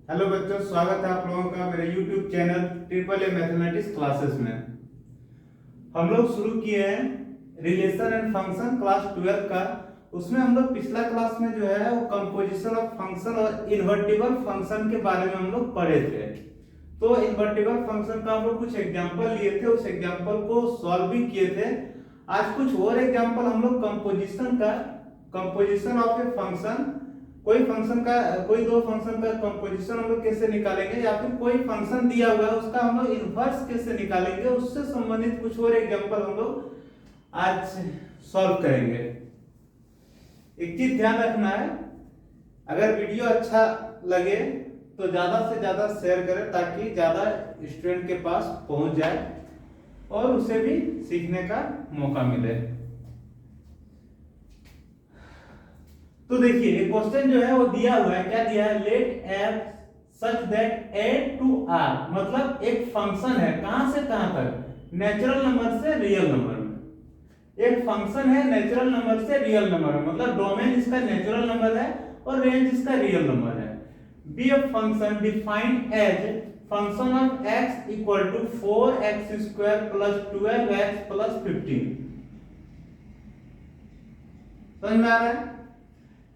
Hello बच्चों, स्वागत है आप लोगों का मेरे YouTube channel triple A mathematics classes में। हम लोग शुरू किए हैं रिलेशन एंड फंक्शन क्लास 12 का। उसमें हम लोग पिछला क्लास में जो है वो कंपोजिशन ऑफ फंक्शन और इन्वर्टिबल फंक्शन के बारे में हम लोग पढ़े थे। तो इन्वर्टिबल फंक्शन का हम लोग कुछ एग्जांपल लिए थे, उस एग्जांपल को सॉल्व भी किए थे। आज कुछ और एग्जांपल हम लोग कंपोजिशन ऑफ ए फंक्शन, कोई दो फंक्शन का कंपोजिशन हम लोग कैसे निकालेंगे, या फिर कोई फंक्शन दिया हुआ है उसका हम लोग इनवर्स कैसे निकालेंगे, उससे संबंधित कुछ और एग्जांपल हम लोग आज सॉल्व करेंगे। एक चीज ध्यान रखना है, अगर वीडियो अच्छा लगे तो ज्यादा से ज्यादा शेयर करें ताकि ज्यादा स्टूडेंट के पास पहुंच जाए और उसे भी सीखने का मौका मिले। तो देखिए एक क्वेश्चन जो है वो दिया हुआ है, क्या दिया है, let F such that a to r, मतलब एक फंक्शन है कहां से कहां तक, नेचुरल नंबर से रियल नंबर में। एक फंक्शन है नेचुरल नंबर से रियल नंबर में, मतलब डोमेन इसका नेचुरल नंबर है और रेंज इसका रियल नंबर है। Be a function defined as function of x equal to 4x square plus 12x plus 15। समझ में आ रहा है?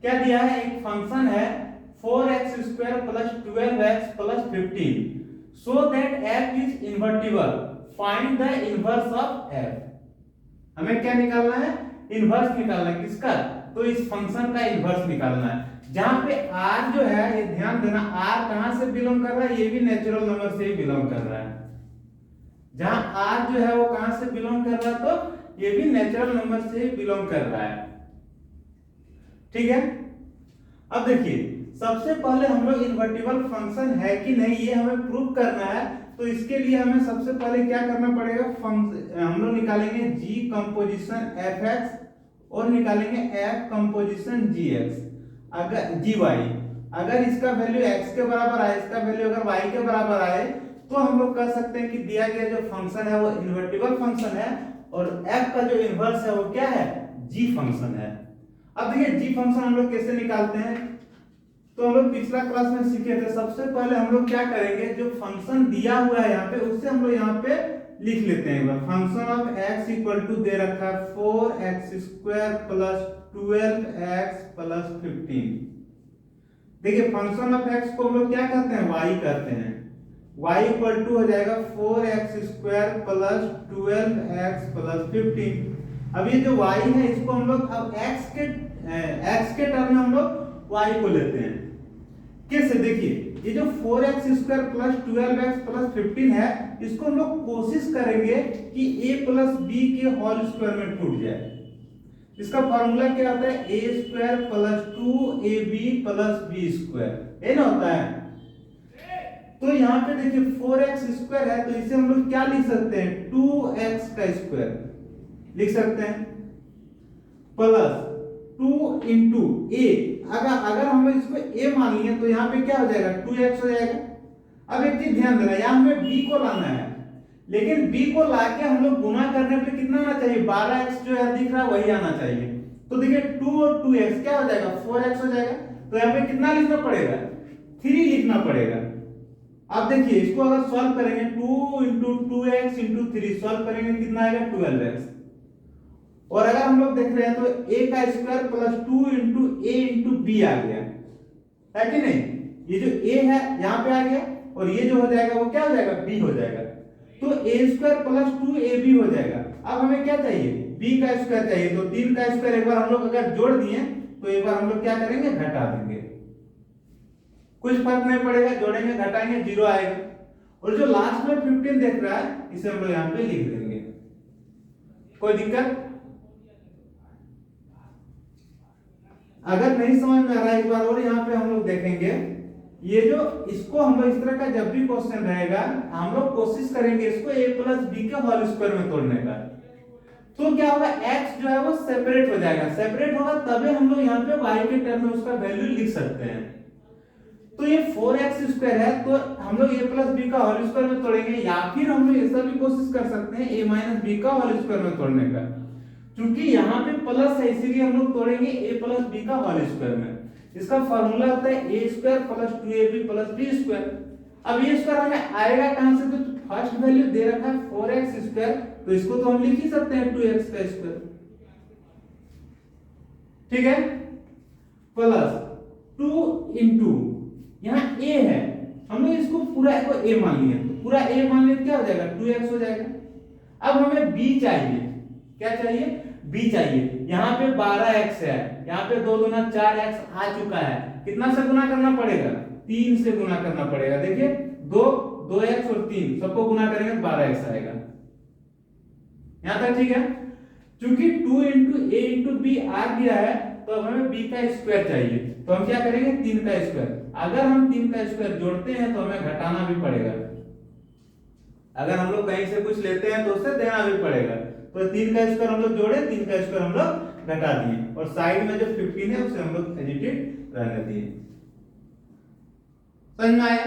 क्या दिया है, एक फंक्शन है 4x square plus 12x plus 15 so that f is invertible, find the inverse of f। हमें क्या निकालना है, इनवर्स निकालना है। किसका, तो इस फंक्शन का इनवर्स निकालना है। जहां पे r जो है, ये ध्यान देना, r कहां से बिलोंग कर रहा है, ये भी नेचुरल नंबर से ही बिलोंग कर रहा है। जहां r जो है वो कहां से बिलोंग कर रहा है, तो ये भी नेचुरल नंबर से ही बिलोंग कर रहा है। ठीक है, अब देखिए सबसे पहले हम लोग इन्वर्टिबल फंक्शन है कि नहीं ये हमें प्रूव करना है। तो इसके लिए हमें सबसे पहले क्या करना पड़ेगा, हम लोग निकालेंगे g कंपोजिशन fx और निकालेंगे f कंपोजिशन gx। अगर gy अगर इसका वैल्यू x के बराबर आए, इसका वैल्यू अगर y के बराबर आए, तो हम लोग कह सकते हैं कि दिया गया जो फंक्शन है वो इन्वर्टिबल फंक्शन है और f का जो इनवर्स है वो क्या है, g फंक्शन है। अब देखिए g फंक्शन हम लोग कैसे निकालते हैं, तो हम लोग पिछला क्लास में सीखे थे। सबसे पहले हम लोग क्या करेंगे, जो फंक्शन दिया हुआ है यहाँ पे उससे हम लोग यहाँ पे लिख लेते हैं। Function of x equal to दे रखा है 4x square plus 12x plus 15। देखिए फंक्शन ऑफ x को हम लोग क्या कहते हैं, y कहते हैं। y इक्वल टू हो जाएगा 4x square plus 12x plus 15। अब ये जो y है इसको हम लोग अब x के टर्म में हम लोग y को लेते हैं। कैसे, देखिए ये जो 4x square plus 12x plus 15 है, इसको हम लोग कोशिश करेंगे कि a प्लस b के होल स्क्वायर में टूट जाए। इसका फार्मूला क्या होता है, a square plus 2ab plus b square, ये ना होता है। तो यहाँ पे देखिए 4x स्क्वायर है, तो इसे हम लोग क्या लिख सकते हैं, 2x का स्क्वायर लिख सकते हैं प्लस 2 इंटू a। अगर हम लोग इसको a मान लिए तो यहाँ पे क्या हो जाएगा, 2x हो जाएगा। अब एक चीज ध्यान देना, यहाँ हमें b को लाना है, लेकिन b को लाके हम लोग गुना करने पे कितना आना चाहिए, 12x जो है दिख रहा है वही आना चाहिए। तो देखिए 2 और 2x क्या हो जाएगा, 4x हो जाएगा। तो यहाँ पे कितना लिखना पड़ेगा, 3 लिखना पड़ेगा। अब देखिए इसको अगर सॉल्व करेंगे 2 इंटू 2x इंटू 3 सॉल्व करेंगे कितना आएगा, 12x। और अगर हम लोग देख रहे हैं तो a का square plus 2 into a into b आ गया है कि नहीं। ये जो a है यहाँ पे आ गया और ये जो हो जाएगा वो क्या हो जाएगा, b हो जाएगा। तो a स्क्वायर प्लस 2ab हो जाएगा। अब हमें क्या चाहिए, b का स्क्वायर चाहिए। तो 3 का स्क्वायर एक बार हम लोग अगर जोड़ दिए तो एक बार हम लोग क्या करेंगे, घटा देंगे, कुछ फर्क नहीं पड़ेगा, जोड़ेंगे घटाएंगे 0 आएगा। और जो लास्ट में 15 देख रहा है इसे हम लोग यहाँ पे लिख देंगे, कोई दिक्कत। अगर नहीं समझ में आ रहा है एक बार और यहाँ पे हम लोग देखेंगे, ये जो इसको हम लोग इस तरह का जब भी क्वेश्चन रहेगा हम लोग कोशिश करेंगे इसको a प्लस बी के होल स्क्वायर में तोड़ने का। तो क्या होगा, x जो है वो सेपरेट हो जाएगा, सेपरेट होगा तभी हम लोग यहाँ पे y के टर्म में उसका वैल्यू लिख सकते हैं। तो ये 4x स्क्वायर है तो हम लोग a प्लस बी का होल स्क्वायर में तोड़ेंगे, या फिर हम लोग ऐसा भी कोशिश कर सकते हैं a माइनस बी का होल स्क्वायर में तोड़ने का। क्योंकि यहाँ पे प्लस है इसीलिए हम लोग तोड़ेंगे a प्लस बी का होल स्क्वायर में। इसका फॉर्मूला होता है a square plus 2ab plus b square. अब ये स्क्वायर हमें आएगा कहां से, तो फर्स्ट वैल्यू दे रखा है 4x स्क्वायर, तो इसको तो हम लिख ही सकते हैं 2x का स्क्वायर, ठीक है, प्लस 2 इंटू यहाँ a है, हम लोग इसको पूरा को a मान लिए, तो पूरा a मान लिए क्या हो जाएगा 2x हो जाएगा। अब हमें b चाहिए, क्या चाहिए, b चाहिए। यहाँ पे 12x है, यहाँ पे 2 दूना 4x आ चुका है, कितना से गुना करना पड़ेगा, 3 से गुना करना पड़ेगा। देखिए 2x और 3 सबको गुना करेंगे 12x आएगा। यहां तक ठीक है। चूंकि 2 इंटू ए इंटू बी आ गया है, तो अब हमें b का स्क्वायर चाहिए, तो हम क्या करेंगे 3 का स्क्वायर। अगर हम 3 का स्क्वायर जोड़ते हैं तो हमें घटाना भी पड़ेगा, अगर हम लोग कहीं से कुछ लेते हैं तो उससे देना भी पड़ेगा। तो 3 का स्क्वायर हम लोग जोड़े, 3 का स्क्वायर हम लोग घटा दिए, और साइड में जो 15 है उसे हम लोग एडिटेड रहने दिए। समझ में आया।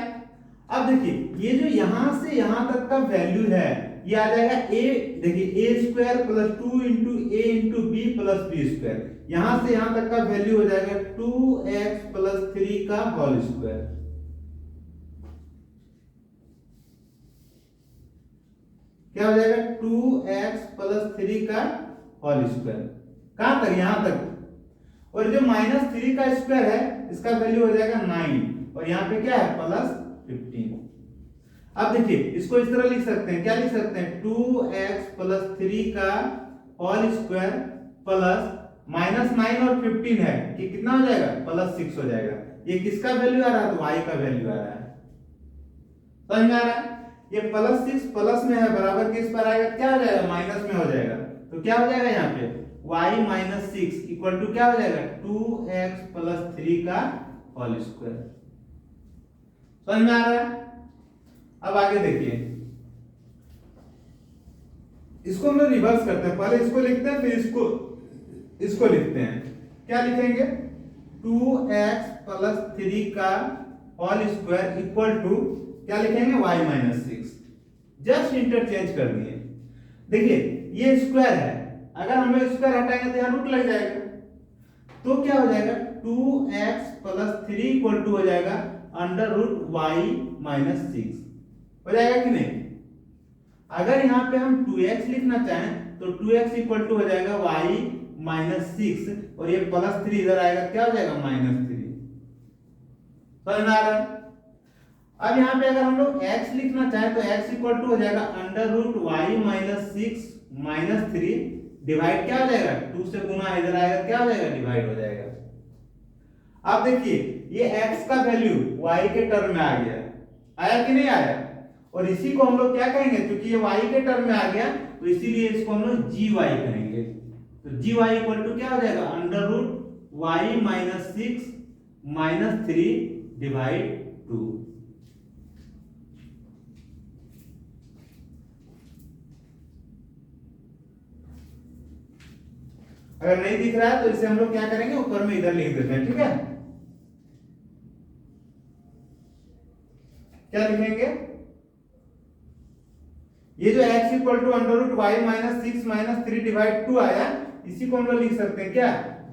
अब देखिए ये जो यहां से यहां तक का वैल्यू है ये आ जाएगा a, देखिए a square plus 2 into A into B plus B square. यहां से यहां तक का वैल्यू हो जाएगा 2x प्लस 3 का होल स्क्वायर। क्या हो जाएगा 2x प्लस 3 का होल स्क्वायर, कहां तक, यहां तक। और जो -3 का स्क्वायर है इसका वैल्यू हो जाएगा 9, और यहाँ पे क्या है प्लस 15। अब देखिए इसको इस तरह लिख सकते हैं, क्या लिख सकते हैं 2x प्लस 3 का होल स्क्वायर प्लस -9 और 15 है कि कितना हो जाएगा प्लस 6 हो जाएगा। ये किसका वैल्यू आ रहा है, तो y का वैल्यू आ रहा है। समझ में आ रहा है। ये प्लस 6 प्लस में है, बराबर किस पर आएगा, क्या हो जाएगा माइनस में हो जाएगा। तो क्या हो जाएगा यहाँ पे y माइनस 6 इक्वल टू क्या हो जाएगा 2x प्लस 3 का होल स्क्वायर। समझ में आ रहा है। अब आगे देखिए, इसको हम लोग रिवर्स करते हैं, पहले इसको लिखते हैं फिर इसको लिखते हैं। क्या लिखेंगे 2x प्लस 3 का होल स्क्वायर इक्वल टू क्या लिखेंगे y माइनस 6, जस्ट इंटरचेंज कर दिए। देखिए ये स्क्वायर है, अगर हम लोग स्क्वायर हटाएंगे तो यहाँ रूट लग जाएगा, तो क्या हो जाएगा 2x प्लस 3 इक्वल टू हो जाएगा अंडर रूट y माइनस 6, हो जाएगा कि नहीं। अगर यहाँ पे हम 2x लिखना चाहें तो 2x इक्वल टू हो जाएगा y माइनस 6, और ये प्लस 3 इधर आएगा, क्या हो जाएगा -3। समझ में आ रहा है। अब यहाँ पे अगर हम लोग x लिखना चाहें तो x इक्वल टू हो जाएगा under root y minus 6 minus 3 divide क्या हो जाएगा 2 से गुना इधर आएगा, क्या हो जाएगा डिवाइड हो जाएगा। अब देखिए ये x का वैल्यू y के टर्म में आ गया, आया कि नहीं आया। और इसी को हम लोग क्या कहेंगे, क्योंकि ये y के टर्म में आ गया तो इसीलिए इसको हम लोग gy कहेंगे। तो gy इक्वल टू क्या हो जाएगा under root y minus 6 minus 3 divide 2। अगर नहीं दिख रहा है तो इसे हम लोग क्या करेंगे ऊपर में इधर लिख देते हैं, ठीक है। क्या लिखेंगे, ये जो x equal to under root y minus 6 minus 3 divide 2 आया, इसी को हम लोग लिख सकते हैं क्या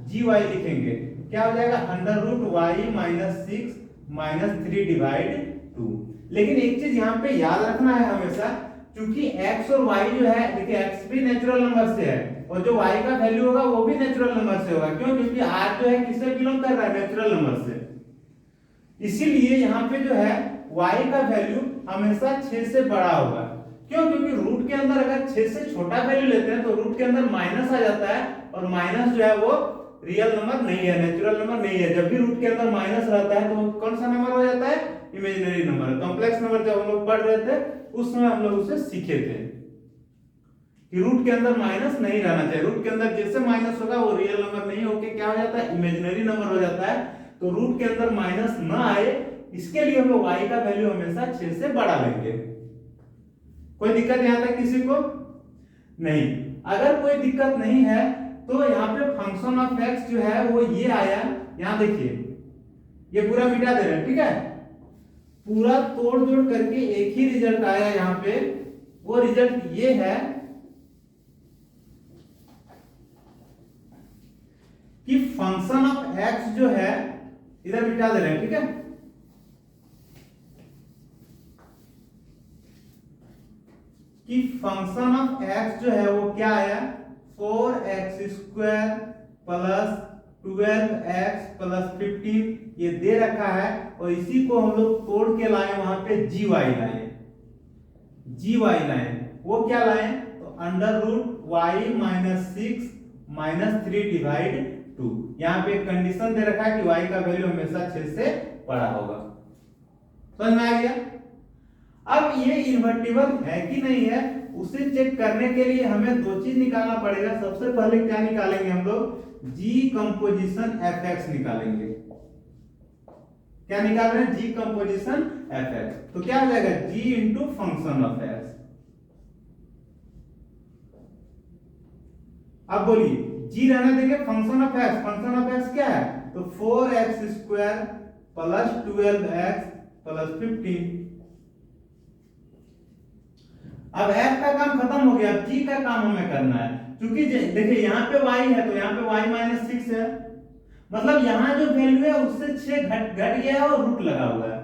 gy लिखेंगे, क्या हो जाएगा under root y minus 6 minus 3 divide 2। लेकिन एक चीज यहाँ पे याद रखना है हमेशा, क्योंकि x और y जो है, देखिए x भी नेचुरल नंबर से है और जो y का वैल्यू होगा वो भी नेचुरल नंबर से होगा। क्यों, क्योंकि r जो है किससे बिलोंग कर रहा है, नेचुरल नंबर से। इसीलिए यहाँ पे जो है y का वैल्यू हमेशा 6 से बड़ा होगा। क्यों, क्योंकि रूट के अंदर अगर 6 से छोटा वैल्यू लेते हैं तो रूट के अंदर माइनस आ जाता है, और माइनस जो है वो रियल नंबर नहीं है, नेचुरल नंबर नहीं है। जब भी रूट के अंदर माइनस रहता है तो वो कौन सा नंबर हो जाता है, इमेजिनरी नंबर। कॉम्प्लेक्स नंबर जब हम लोग पढ़ रहे थे उस समय हम लोग उसे सीखे थे कि रूट के अंदर माइनस नहीं रहना चाहिए। रूट के अंदर जैसे माइनस होगा वो रियल नंबर नहीं होके क्या हो जाता है, इमेजिनरी नंबर हो जाता है। तो रूट के अंदर माइनस ना आए इसके लिए हम लोग y का वैल्यू हमेशा 6 से बड़ा लेंगे। कोई दिक्कत यहां तक किसी को नहीं। अगर कोई दिक्कत नहीं है तो यहाँ पे फंक्शन ऑफ x जो है वो ये आया, यहाँ देखिए ये पूरा मिटा दे रहे हैं, ठीक है। पूरा तोड़ जोड़ करके एक ही रिजल्ट आया यहाँ पे, वो रिजल्ट ये है कि फंक्शन ऑफ x जो है इधर मिटा दे रहे हैं, ठीक है। कि फंक्शन ऑफ x जो है वो क्या आया, 4x² प्लस 12x प्लस 15 ये दे रखा है, और इसी को हम लोग तोड़ के लाए वहां पे gy लाए, वो क्या लाए, तो under root y minus 6 minus 3 divide 2। यहाँ पे एक कंडीशन दे रखा है कि y का वैल्यू हमेशा 6 से बड़ा होगा। समझ में आ गया। अब ये इन्वर्टिबल है कि नहीं है उसे चेक करने के लिए हमें दो चीज निकालना पड़ेगा। सबसे पहले क्या निकालेंगे हम लोग, जी कंपोजिशन fx निकालेंगे। क्या निकाल रहे हैं, जी कंपोजिशन fx। तो क्या हो जाएगा, g into function of x। अब बोलिए, g रहने देंगे, फंक्शन ऑफ x क्या है, तो 4x² प्लस 12x प्लस 15। अब f का काम खत्म हो गया, अब g का काम हमें करना है। क्योंकि देखिए यहाँ पे y है तो यहाँ पे y माइनस 6 है, मतलब यहाँ जो वैल्यू है उससे 6 घट गया है और रूट लगा हुआ है।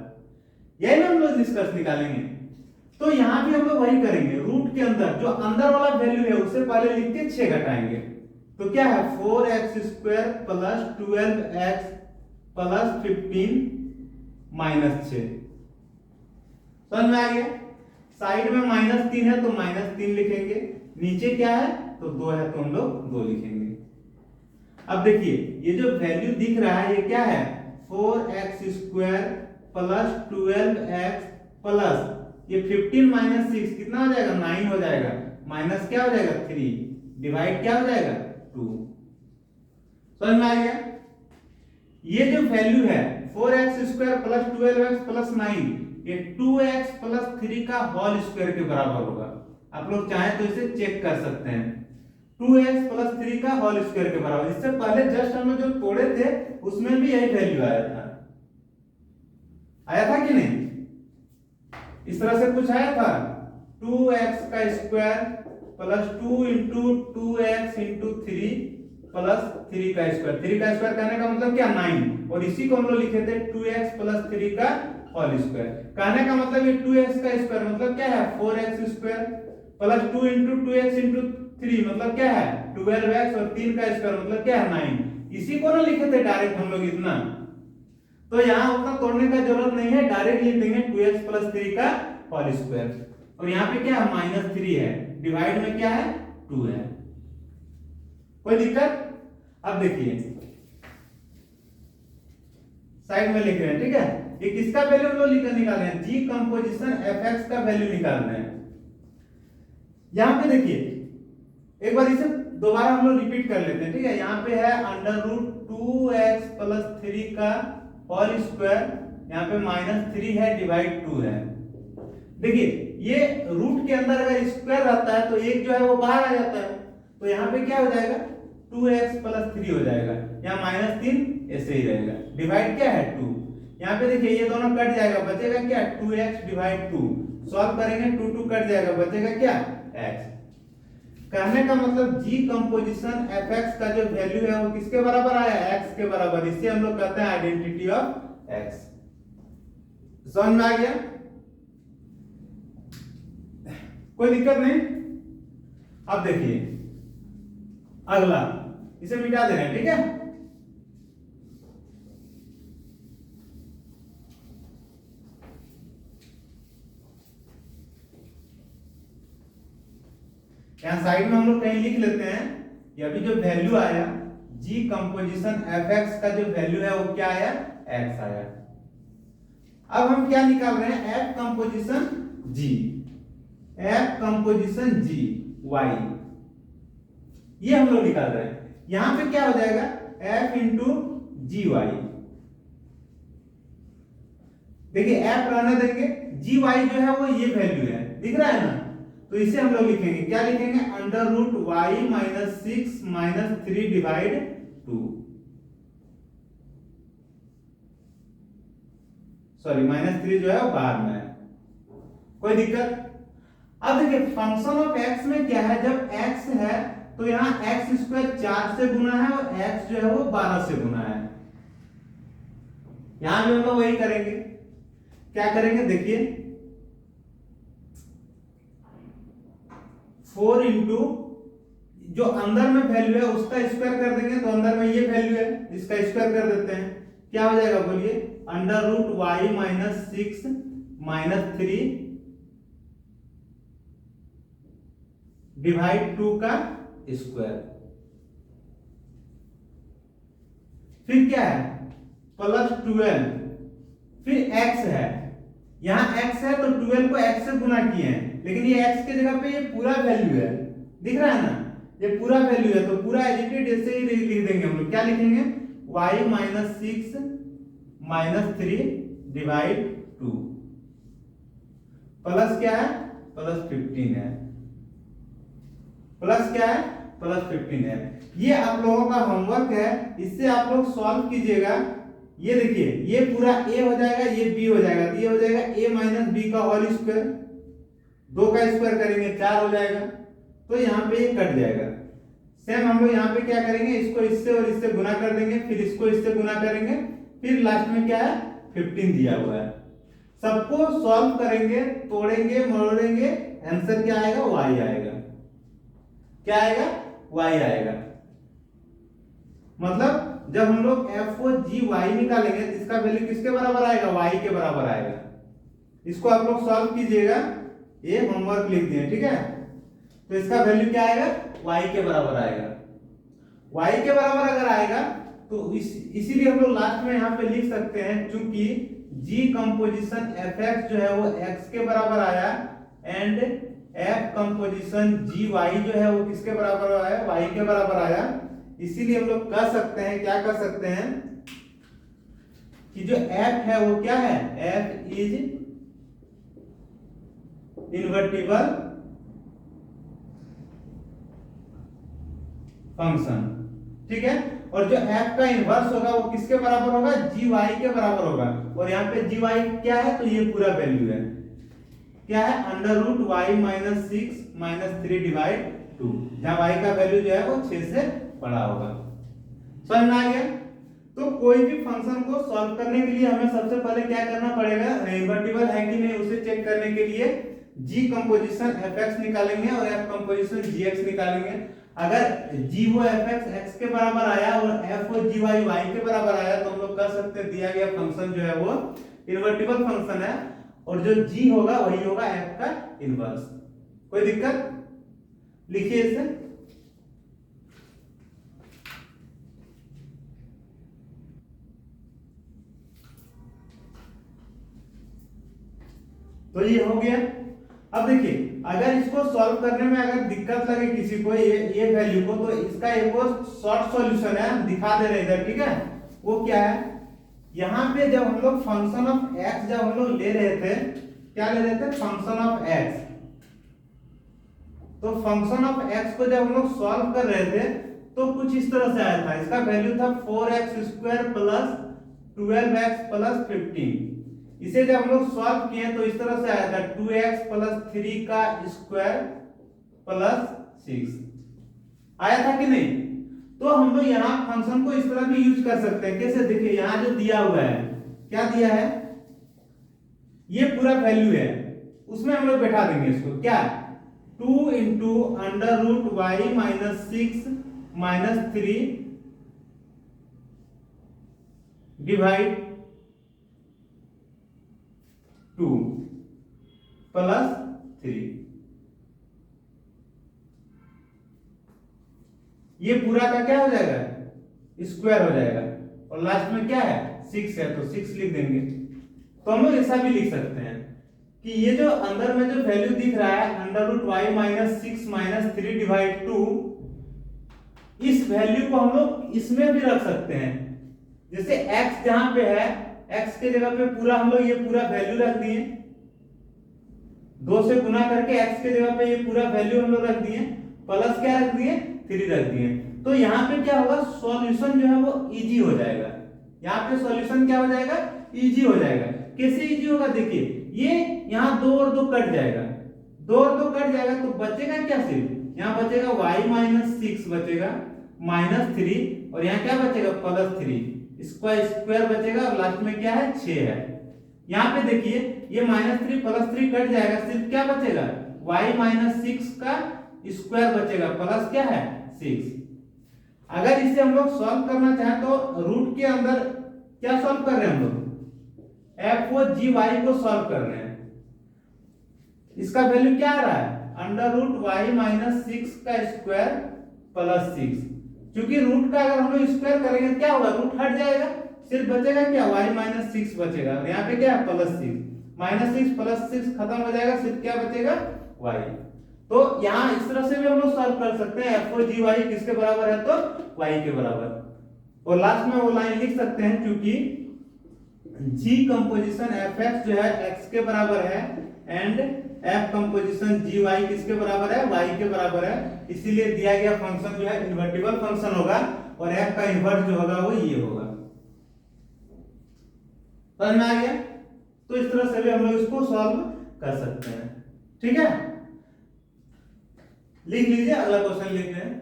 यही ना हम लोग निष्कर्ष निकालेंगे। तो यहाँ भी हम लोग वही करेंगे, रूट के अंदर जो अंदर वाला वैल्यू है उससे पहले लिख के 6 घटाएंगे। तो क्या है, 4x² plus 12x plus 15 minus 6। समझ में आ गया। साइड में -3 है तो -3 लिखेंगे, नीचे क्या है तो 2 है तो हम लोग 2 लिखेंगे। अब देखिए ये जो वैल्यू दिख रहा है ये क्या है, 4x² प्लस 12x प्लस ये 15 माइनस 6 कितना हो जाएगा, 9 हो जाएगा, माइनस क्या हो जाएगा 3, डिवाइड क्या हो जाएगा 2। समझ में आ गया। ये जो वैल्यू है 4x² प्लस 12x प्लस 9 ये 2x प्लस 3 का होल स्क्वायर के बराबर होगा। आप लोग चाहें तो इसे चेक कर सकते हैं, 2x प्लस 3 का होल स्क्वायर के बराबर। इससे पहले जस्ट हम जो तोड़े थे उसमें भी यही वैल्यू आया था कि नहीं, इस तरह से कुछ आया था, 2x का square plus 2 into 2x into 3 plus 3 का स्क्वायर। 3 का स्क्वायर कहने का मतलब क्या, 9, और इसी को हम लोग लिखे थे 2x प्लस 3 का होल स्क्वायर। कहने का मतलब ये 2x का स्क्वायर मतलब क्या है, 4x² plus 2 into 2x into 3 मतलब क्या है 12x, और 3 का स्क्वायर मतलब क्या है 9। इसी को ना लिखे थे डायरेक्ट हम लोग इतना, तो यहाँ उतना तोड़ने का जरूरत नहीं है, डायरेक्ट लिख देंगे 2x प्लस 3 का होल स्क्वायर। और यहाँ पे क्या है, -3 है, डिवाइड में क्या है 2 है। कोई दिक्कत। अब देखिए साइड में लिख रहे हैं, ठीक है। ये किसका वैल्यू हम लोग निकाल रहे हैं, जी कंपोजिशन fx का वैल्यू निकाल रहे हैं। यहां पे देखिए एक बार इसे दोबारा हम लोग रिपीट कर लेते हैं, ठीक है। यहाँ पे है अंडर रूट 2x प्लस 3 का होल स्क्वायर, यहाँ पे -3 है, डिवाइड 2 है। देखिए ये रूट के अंदर अगर स्क्वायर रहता है तो एक जो है वो बाहर आ जाता है, तो यहाँ पे क्या हो जाएगा 2x प्लस 3 हो जाएगा, यहाँ -3 ऐसे ही रहेगा, डिवाइड क्या है 2। यहाँ पे देखिए ये दोनों कट जाएगा, बचेगा क्या 2x डिवाइड 2। सॉल्व करेंगे 2 2 कट जाएगा, बचेगा क्या x। कहने का मतलब जी कंपोजिशन fx का जो वैल्यू है वो किसके बराबर आया, x के बराबर। इसे हम लोग कहते हैं आइडेंटिटी ऑफ x। समझ में आ गया, कोई दिक्कत नहीं। अब देखिए अगला, इसे मिटा दे रहे हैं, ठीक है। यहां साइड में हम लोग कहीं लिख लेते हैं कि अभी जो वैल्यू आया जी कंपोजिशन fx का जो वैल्यू है वो क्या आया, x आया। अब हम क्या निकाल रहे हैं, f कंपोजिशन g, y, ये हम लोग निकाल रहे हैं। यहां पे क्या हो जाएगा f इंटू जी वाई। देखिए f रहने देंगे, जी वाई जो है वो ये वैल्यू है, दिख रहा है ना, तो इसे हम लोग लिखेंगे, क्या लिखेंगे, under root y minus 6 minus 3 divide 2, sorry -3 जो है वो बाहर में है, कोई दिक्कत। अब देखिए फंक्शन ऑफ x में क्या है, जब x है तो यहाँ x² 4 से गुना है और x जो है वो 12 से गुना है। यहां भी हम लोग वही करेंगे। क्या करेंगे देखिए, 4 इंटू जो अंदर में वैल्यू है उसका स्क्वायर कर देंगे, तो अंदर में ये वैल्यू है इसका स्क्वायर कर देते हैं। क्या हो जाएगा बोलिए, under root Y minus 6 minus 3 divide 2 का स्क्वायर। फिर क्या है, प्लस 12, फिर x है, यहां x है तो 12 को x से गुना किए हैं, लेकिन ये x के जगह पे ये पूरा वैल्यू है, दिख रहा है ना, ये पूरा वैल्यू है, तो पूरा एडिटेड ऐसे ही लिख देंगे हम लोग। क्या लिखेंगे, y minus 6 minus 3 divide 2 plus क्या है, प्लस 15 है, प्लस क्या है, प्लस 15 है। ये आप लोगों का होमवर्क है, इससे आप लोग सॉल्व कीजिएगा। ये देखिए, ये पूरा a हो जाएगा, ये b हो जाएगा, तो ये हो जाएगा a माइनस b का होल स्क्वायर, 2 का स्क्वायर करेंगे 4 हो जाएगा, तो यहाँ पे ये कट जाएगा। सेम हम लोग यहाँ पे क्या करेंगे, इसको इससे और इससे गुना कर देंगे, फिर इसको इससे गुना करेंगे, फिर लास्ट में क्या है 15 दिया हुआ है। सबको सॉल्व करेंगे, तोड़ेंगे मोड़ेंगे, आंसर क्या आएगा, y आएगा। क्या आएगा, y आएगा। मतलब जब हम लोग एफ ओ जी वाई निकालेंगे तो इसका वैल्यू किसके बराबर आएगा, y के बराबर आएगा। इसको आप लोग सॉल्व कीजिएगा, ये होमवर्क लिख दिए, ठीक है। तो इसका वैल्यू क्या आएगा, y के बराबर आएगा। y के बराबर अगर आएगा तो इसीलिए हम लोग लास्ट में यहाँ पे लिख सकते हैं, चूंकि g कंपोजिशन fx जो है वो x के बराबर आया एंड f कंपोजिशन gy जो है वो किसके बराबर आया, y के बराबर आया। इसीलिए हम लोग कह सकते हैं, क्या कह सकते हैं कि जो f है वो क्या है, f इज इन्वर्टिबल फंक्शन, ठीक है। और जो f का इनवर्स होगा वो किसके बराबर होगा, gy के बराबर होगा। और यहाँ पे gy क्या है, तो ये पूरा वैल्यू है, क्या है, under root Y minus 6 minus 3 divide 2, जहां y का वैल्यू जो है वो 6 से बड़ा होगा। समझ में आ गया। तो कोई भी फंक्शन को सॉल्व करने के लिए हमें सबसे पहले क्या करना पड़ेगा, इन्वर्टिबल है कि नहीं उसे चेक करने के लिए g कंपोजिशन fx निकालेंगे और f कंपोजिशन gx निकालेंगे। अगर g वो fx x के बराबर आया और f वो gy y के बराबर आया तो हम लोग कह सकते हैं दिया गया फंक्शन जो है वो इन्वर्टिबल फंक्शन है, और जो g होगा वही होगा f का इनवर्स। कोई दिक्कत, लिखिए इसे। तो ये हो गया। अब देखिए, अगर इसको सॉल्व करने में अगर दिक्कत लगे किसी को ये वैल्यू को, तो इसका एक और शॉर्ट सॉल्यूशन है, हम दिखा दे रहे हैं इधर, ठीक है। वो क्या है, यहाँ पे जब हम लोग फंक्शन ऑफ x जब हम लोग ले रहे थे, क्या ले रहे थे, फंक्शन ऑफ x। तो फंक्शन ऑफ x को जब हम लोग सॉल्व कर रहे थे तो कुछ इस तरह से आया था, इसका वैल्यू था 4x square plus 12x plus 15। इसे जब हम लोग सॉल्व किए तो इस तरह से आया था 2x प्लस 3 का स्क्वायर प्लस 6 आया था कि नहीं। तो हम लोग यहाँ फंक्शन को इस तरह भी यूज कर सकते हैं। कैसे, देखिए यहाँ जो दिया हुआ है, क्या दिया है, ये पूरा वैल्यू है, उसमें हम लोग बैठा देंगे इसको, क्या 2 into under root Y minus 6 minus 3 divide 2 plus 3। ये पूरा का क्या हो जाएगा, स्क्वायर हो जाएगा, और लास्ट में क्या है 6 है तो 6 लिख देंगे। तो हम लोग ऐसा भी लिख सकते हैं कि ये जो अंदर में जो वैल्यू दिख रहा है under root Y minus 6 minus 3 divide 2, इस वैल्यू को हम लोग इसमें भी रख सकते हैं। जैसे x जहां पे है, x के जगह पे पूरा हम लोग ये पूरा वैल्यू रख दिए, 2 से गुना करके x के जगह पे ये पूरा वैल्यू हम लोग रख दिए, प्लस क्या रख दिए 3 रख दिए। तो यहाँ पे क्या होगा, सॉल्यूशन जो है वो इजी हो जाएगा। यहाँ पे सॉल्यूशन क्या हो जाएगा, इजी हो जाएगा। कैसे इजी होगा, देखिए ये यहाँ 2 और 2 कट जाएगा, 2 और 2 कट जाएगा तो बचेगा क्या, सिर्फ यहाँ बचेगा y माइनस 6 बचेगा -3 और यहाँ क्या बचेगा +3, इसका स्क्वायर बचेगा और लास्ट में क्या है 6 है। यहाँ पे देखिए ये -3 +3 कट जाएगा, सिर्फ क्या बचेगा y-6 का स्क्वायर बचेगा प्लस क्या है 6। अगर इसे हम लोग सॉल्व करना चाहें तो रूट के अंदर क्या सॉल्व कर रहे हैं हम लोग f(4)gy को सॉल्व कर रहे हैं। इसका वैल्यू क्या आ रहा है √y-6 का स्क्वायर प्लस 6। क्योंकि रूट का अगर हम लोग स्क्वायर करेंगे क्या होगा रूट हट जाएगा, सिर्फ बचेगा क्या y-6 बचेगा और यहाँ पे क्या है +6, -6 + 6 खत्म हो जाएगा, सिर्फ क्या बचेगा y। तो यहाँ इस तरह से भी हम लोग सॉल्व कर सकते हैं f(4)gy किसके बराबर है तो y के बराबर। और लास्ट में वो लाइन लिख सकते हैं क्योंकि g कंपोजिशन fx जो है x के बराबर है एंड f कंपोजिशन gy किसके बराबर है y के बराबर है, इसीलिए दिया गया फंक्शन जो है इन्वर्टिबल फंक्शन होगा और f का इन्वर्स जो होगा वो ये होगा। समझ में आ गया? तो इस तरह से भी हम लोग इसको सॉल्व कर सकते हैं। ठीक है, लिख लीजिए, अगला क्वेश्चन लिख रहे हैं।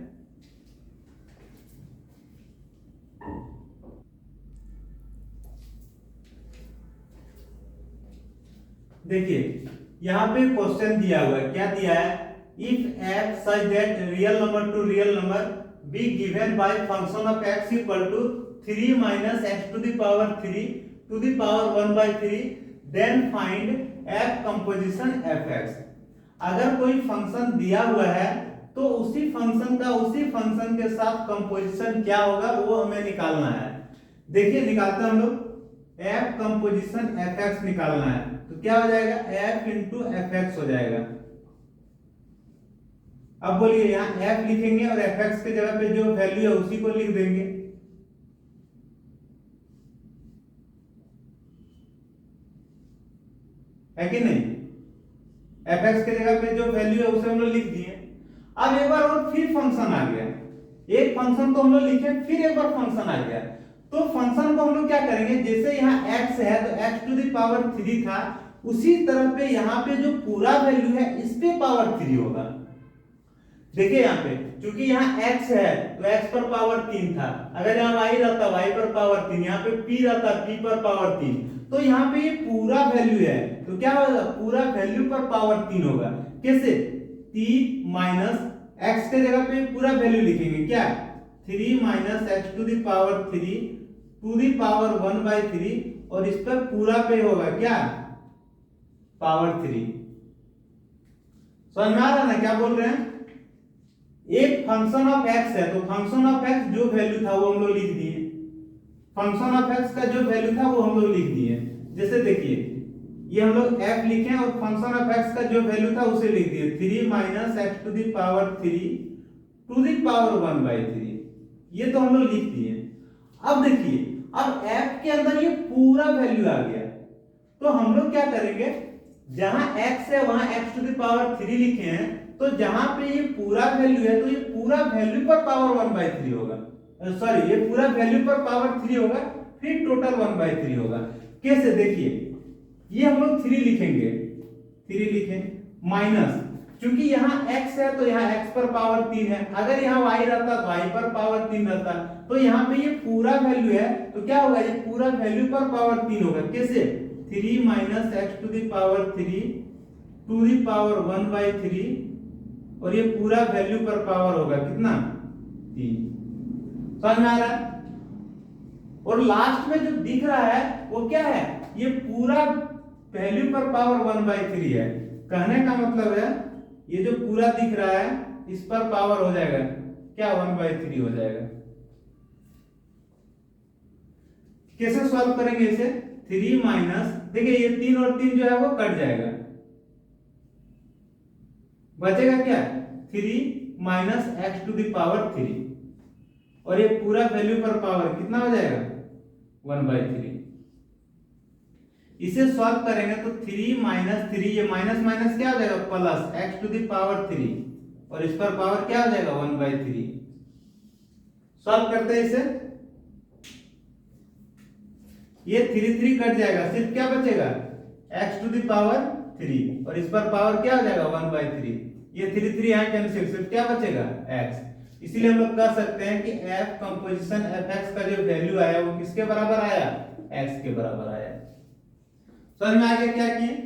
देखिए यहाँ पे क्वेश्चन दिया हुआ है, क्या दिया है if f such that real number to real number be given by function of x equal to 3 minus x to the power 3 to the power 1/3 then find f composition fx। अगर कोई function दिया हुआ है तो उसी function का उसी function के साथ कंपोजिशन क्या होगा वो हमें निकालना है। देखिए निकालते हैं हम लोग, f कंपोजिशन fx निकालना है तो क्या हो जाएगा f इंटू fx हो जाएगा। अब बोलिए यहाँ f लिखेंगे और fx के जगह पे जो वैल्यू है उसी को लिख देंगे। है कि नहीं, fx के जगह पे जो वैल्यू है उसे हम लोग लिख दिए। अब एक बार और फिर फंक्शन आ गया, एक फंक्शन तो हम लोग लिखे फिर एक बार फंक्शन आ गया, तो फंक्शन को हम लोग क्या करेंगे जैसे यहाँ x है तो x टू द पावर 3 था, उसी तरह पे यहाँ पे जो पूरा वैल्यू है इस पे पावर 3 होगा। देखिए यहाँ पे क्योंकि यहाँ x है तो x पर पावर 3 था, अगर यहाँ y रहता y पर पावर 3, यहाँ पे p रहता p पर पावर 3, तो यहाँ पे ये पूरा वैल्यू है तो क्या होगा पूरा वैल्यू पर पावर 3 होगा। कैसे 3 माइनस x के जगह पे पूरा वैल्यू लिखेंगे क्या 3 minus x to the power 3 to the power 1/3 और इस पर पूरा पे होगा क्या पावर 3। समझ में आ रहा ना क्या बोल रहे हैं? एक फंक्शन ऑफ x है तो फंक्शन ऑफ x जो वैल्यू था वो हम लोग लिख दिए, फंक्शन ऑफ x का जो वैल्यू था वो हम लोग लिख दिए। जैसे देखिए ये हम लोग f लिखे और फंक्शन ऑफ x का जो वैल्यू था उसे लिख दिए 3 minus x to the power 3 to the power 1/3, ये तो हम लोग लिख दिए। अब देखिए अब f के अंदर ये पूरा वैल्यू आ गया तो हम लोग क्या करेंगे जहां x है वहां x टू द पावर 3 लिखे हैं तो जहां पे ये पूरा वैल्यू है तो ये पूरा वैल्यू पर पावर 1/3 होगा, सॉरी ये पूरा वैल्यू पर पावर 3 होगा फिर टोटल 1/3 होगा। कैसे देखिए ये हम लोग 3 लिखेंगे, 3 लिखें माइनस क्योंकि यहाँ x है तो यहाँ x पर पावर 3 है, अगर यहाँ y रहता तो y पर पावर 3 रहता, तो यहाँ पे ये पूरा वैल्यू है तो क्या होगा ये पूरा वैल्यू पर पावर 3 होगा। कैसे 3 minus x to the power 3 to the power 1/3 और ये पूरा वैल्यू पर पावर होगा कितना 3। समझ में आ रहा है? और लास्ट में जो दिख रहा है वो क्या है ये पूरा वैल्यू पर पावर 1/3 है। कहने का मतलब है ये जो पूरा दिख रहा है इस पर पावर हो जाएगा क्या 1/3 हो जाएगा। कैसे सॉल्व करेंगे इसे 3 माइनस देखिए ये 3 और 3 जो है वो कट जाएगा, बचेगा क्या 3 minus x to the power 3 और ये पूरा वैल्यू पर पावर कितना हो जाएगा 1/3। इसे सॉल्व करेंगे तो 3 माइनस 3 ये माइनस माइनस क्या हो जाएगा plus x to the power 3 और इस पर पावर क्या हो जाएगा 1/3। सॉल्व करते हैं इसे, ये 3 कट जाएगा सिर्फ क्या बचेगा x टू द पावर 3 और इस पर पावर क्या हो जाएगा 1/3। ये 3 यहाँ कैंसिल सिर्फ क्या बचेगा x। इसीलिए हम लोग कह सकते हैं कि f कंपोजिशन fx का जो वैल्यू आया वो किसके बराबर आया, x के बराबर आया। समझ में आ गया क्या किए?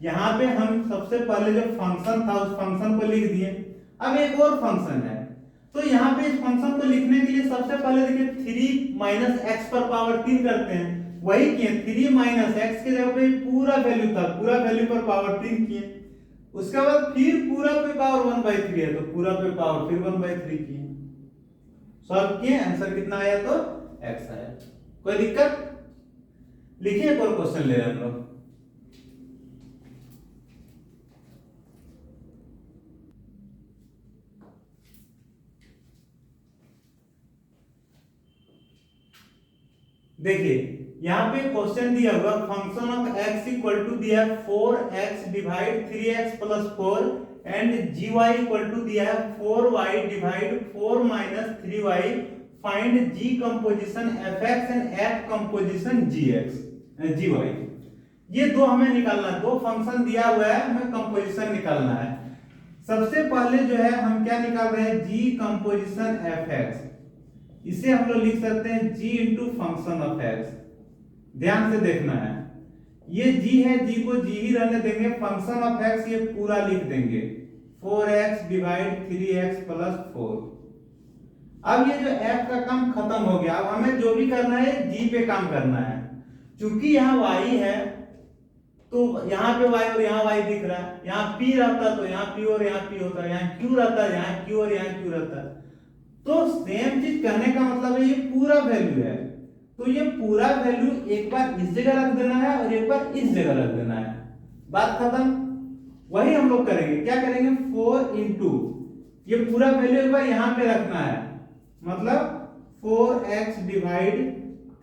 यहाँ पे हम सबसे पहले जो फंक्शन था उस फंक्शन को लिख दिए। अब एक और फंक्शन है, तो यहाँ पे इस फंक्शन को लिखने के लिए सबसे पहले देखिए 3 माइनस एक्स पर पावर 3 करते हैं, वही किए 3 माइनस एक्स के जगह पे पूरा वैल्यू था, पूरा वैल्यू पर पावर 3 किए। उसके बाद फिर पूरा पे पावर 1/3 है तो पूरा पे पावर फिर 1/3 किए, सॉल्व किए, आंसर कितना आया तो x आया। कोई दिक्कत? लिखिए एक और क्वेश्चन ले रहे हैं हम लोग। देखिए यहाँ पे क्वेश्चन दिया हुआ function of x equal to दिया है 4x divide 3x plus 4 and gy equal to दिया है 4y divide 4 minus 3y, find g composition fx and f composition gy। ये दो हमें निकालना है, दो फंक्शन दिया हुआ है, हमें कंपोजिशन निकालना है। सबसे पहले जो है हम क्या निकाल रहे हैं, g कंपोजिशन fx, इसे हम लोग लिख सकते हैं g into function of x। ध्यान से देखना है, ये g है, g को g ही रहने देंगे, फंक्शन ऑफ x ये पूरा लिख देंगे 4x डिवाइड 3x प्लस 4। अब ये जो f का काम खत्म हो गया, अब हमें जो भी करना है g पे काम करना है। चूंकि यहाँ y है तो यहाँ पे y और यहाँ y दिख रहा है, यहाँ p रहता तो यहाँ p और यहाँ p होता, यहाँ q रहता यहाँ q और यहाँ q रहता। तो सेम चीज कहने का मतलब है ये पूरा वैल्यू है, तो ये पूरा वैल्यू एक बार इस जगह रख देना है और एक बार इस जगह रख देना है, बात खत्म। वही हम लोग करेंगे, क्या करेंगे 4 इंटू ये पूरा वैल्यू एक बार यहाँ पे रखना है, मतलब 4x डिवाइड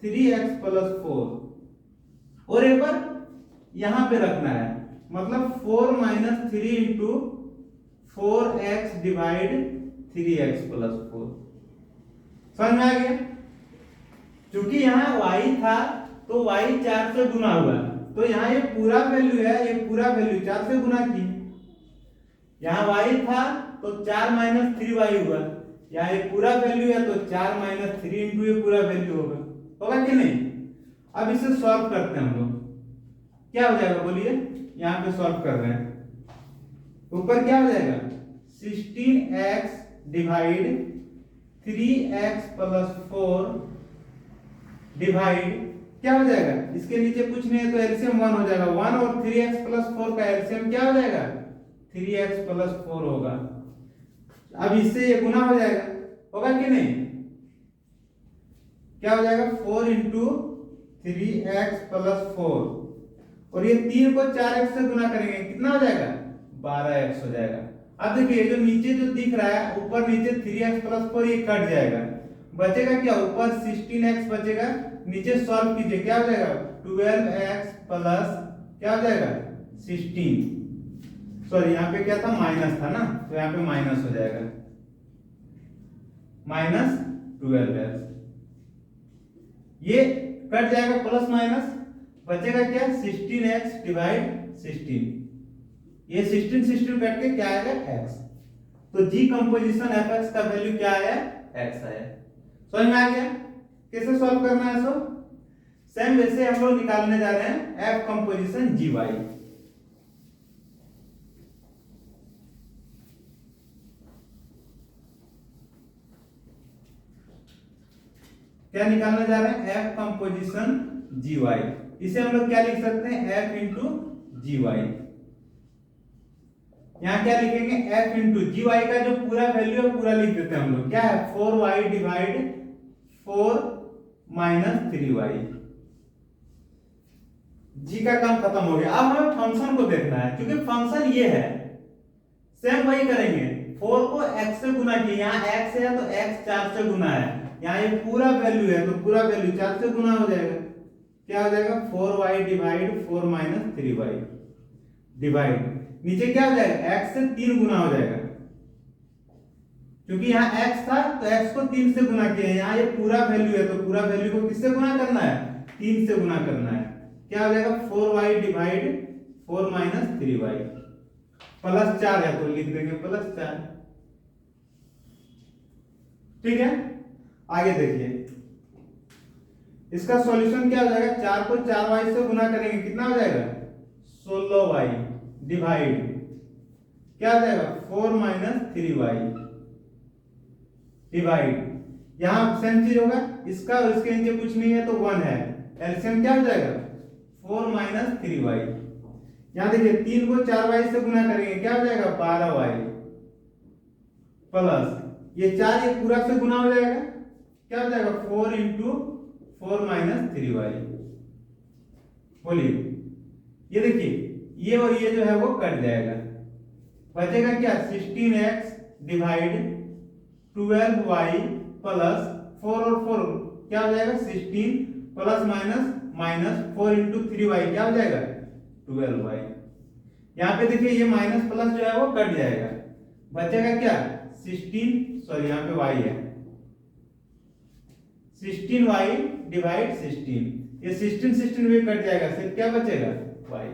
3x प्लस 4 और एक बार यहाँ पे रखना है, मतलब 4 minus 3 into 4x divide 3x plus 4। समझ में आ गया? क्योंकि यहाँ y था तो y 4 से गुना हुआ, तो यहाँ ये पूरा वैल्यू है, ये पूरा वैल्यू 4 से गुना की। यहाँ y था तो 4 माइनस 3y हुआ, यहाँ ये पूरा वैल्यू है तो 4 माइनस 3 इंटू ये पूरा वैल्यू होगा, होगा कि नहीं? अब इसे सॉल्व करते हैं हम लोग, क्या हो जाएगा बोलिए? यहाँ पे सॉल्व कर रहे हैं, ऊपर क्या हो जाएगा 16x divide 3x plus 4 divide क्या हो जाएगा, इसके नीचे कुछ नहीं है तो एलसीएम 1 हो जाएगा, 1 और 3x प्लस 4 का एलसीएम क्या हो जाएगा 3x प्लस 4 होगा। अब इससे ये गुना हो जाएगा, होगा कि नहीं? क्या हो जाएगा 4 इंटू 3x प्लस 4 और ये 3 को 4x से गुना करेंगे, कितना हो जाएगा 12x हो जाएगा। अब देखिए जो नीचे जो दिख रहा है ऊपर नीचे 3x प्लस 4 ये कट जाएगा, बचेगा क्या, ऊपर 16x बचेगा, नीचे सॉल्व कीजिए क्या हो जाएगा 12x प्लस क्या हो जाएगा 16, सॉरी यहाँ पे क्या था माइनस था ना, तो यहाँ पे माइनस हो जाएगा, माइनस 12x, ये कट जाएगा प्लस माइनस, बचेगा क्या 16x डिवाइड 16, ये 16 कट के क्या आएगा x, तो g कंपोजिशन fx का वैल्यू क्या आया x आया। समझ में आ गया कैसे सॉल्व करना है? सो सेम वैसे हम लोग निकालने जा रहे हैं f कंपोजिशन gy। क्या निकालने जा रहे हैं f कंपोजिशन gy, इसे हम लोग क्या लिख सकते हैं f इंटू gy। यहाँ क्या लिखेंगे f इंटू gy का जो पूरा वैल्यू है पूरा लिख देते हैं हम लोग, क्या है 4y divide 4 minus 3y, g का काम खत्म हो गया। अब हमें फंक्शन को देखना है, क्योंकि फंक्शन ये है, सेम वही करेंगे, 4 को x से गुना किया, यहाँ x है तो x 4 से गुना है, यहाँ ये पूरा वैल्यू है तो पूरा वैल्यू 4 से गुना हो जाएगा, क्या हो जाएगा 4y divide 4 minus 3y divide नीचे क्या हो जाएगा x से 3 गुना हो जाएगा, क्योंकि यहाँ x था तो x को 3 से गुना किया, यहाँ ये पूरा वैल्यू है तो पूरा वैल्यू को किससे गुना करना है 3 से गुना करना है, क्या हो जाएगा 4y divide 4 minus 3y plus 4 है तो लिख देंगे प्लस 4। ठीक है, आगे देखिए इसका सॉल्यूशन क्या हो जाएगा, 4 को 4y से गुना करेंगे कितना हो जाएगा 16y डिवाइड क्या हो जाएगा 4 - 3y डिवाइड, यहां सेम चीज होगा, इसका और इसके नीचे कुछ नहीं है तो 1 है, एलसीएम क्या हो जाएगा 4 - 3y। यहां देखिए 3 को 4y से गुना करेंगे क्या हो जाएगा 12y प्लस ये 4 ये पूरा से गुना हो जाएगा क्या हो जाएगा 4 × 4 - 3y। बोलिए ये देखिए ये और ये जो है वो कट जाएगा, बचेगा क्या 16x डिवाइड 12y प्लस 4 और 4 क्या हो जाएगा 16 प्लस माइनस 4 × 3y क्या हो जाएगा 12y। यहाँ पे देखिए ये माइनस प्लस जो है वो कट जाएगा, बचेगा क्या 16 सॉरी यहाँ पे y है 16y डिवाइड 16, ये 16 भी कट जाएगा, सिर्फ क्या बचेगा y।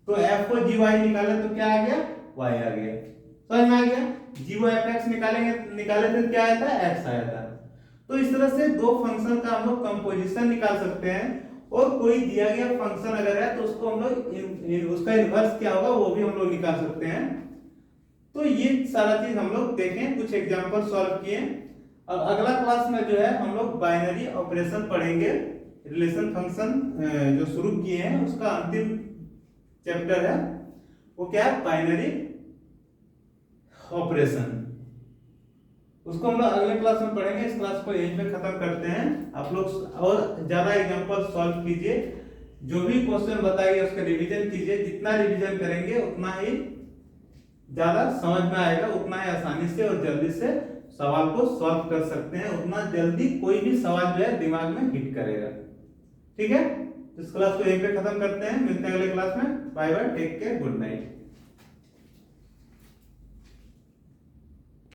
तो f को gy निकाले तो क्या आ गया y आ गया, समझ में आ गया। g को fx निकाले तो क्या आया था x आया था। तो इस तरह से दो फंक्शन का हम लोग कंपोजिशन निकाल सकते हैं, और कोई दिया गया फंक्शन अगर है तो उसको हम लोग उसका इनवर्स क्या होगा वो भी हम लोग निकाल सकते हैं। तो ये सारा चीज हम लोग देखें, कुछ एग्जांपल सॉल्व किए। अब अगला क्लास में जो है हम लोग बाइनरी ऑपरेशन पढ़ेंगे, रिलेशन फंक्शन जो शुरू किए हैं उसका अंतिम चैप्टर है वो क्या है बाइनरी ऑपरेशन, उसको हम लोग अगले क्लास में पढ़ेंगे। इस क्लास को यहीं पे खत्म करते हैं। आप लोग और ज्यादा एग्जांपल सॉल्व कीजिए, जो भी क्वेश्चन बताइए उसका रिवीजन कीजिए, जितना रिवीजन करेंगे उतना ही ज्यादा समझ में आएगा, उतना ही आसानी से और जल्दी से सवाल को सॉल्व कर सकते हैं, उतना जल्दी कोई भी सवाल जो है दिमाग में हिट करेगा। ठीक है, इस क्लास को यहीं पे खत्म करते हैं, मिलते हैं अगले क्लास में। Bye bye, take care, good night.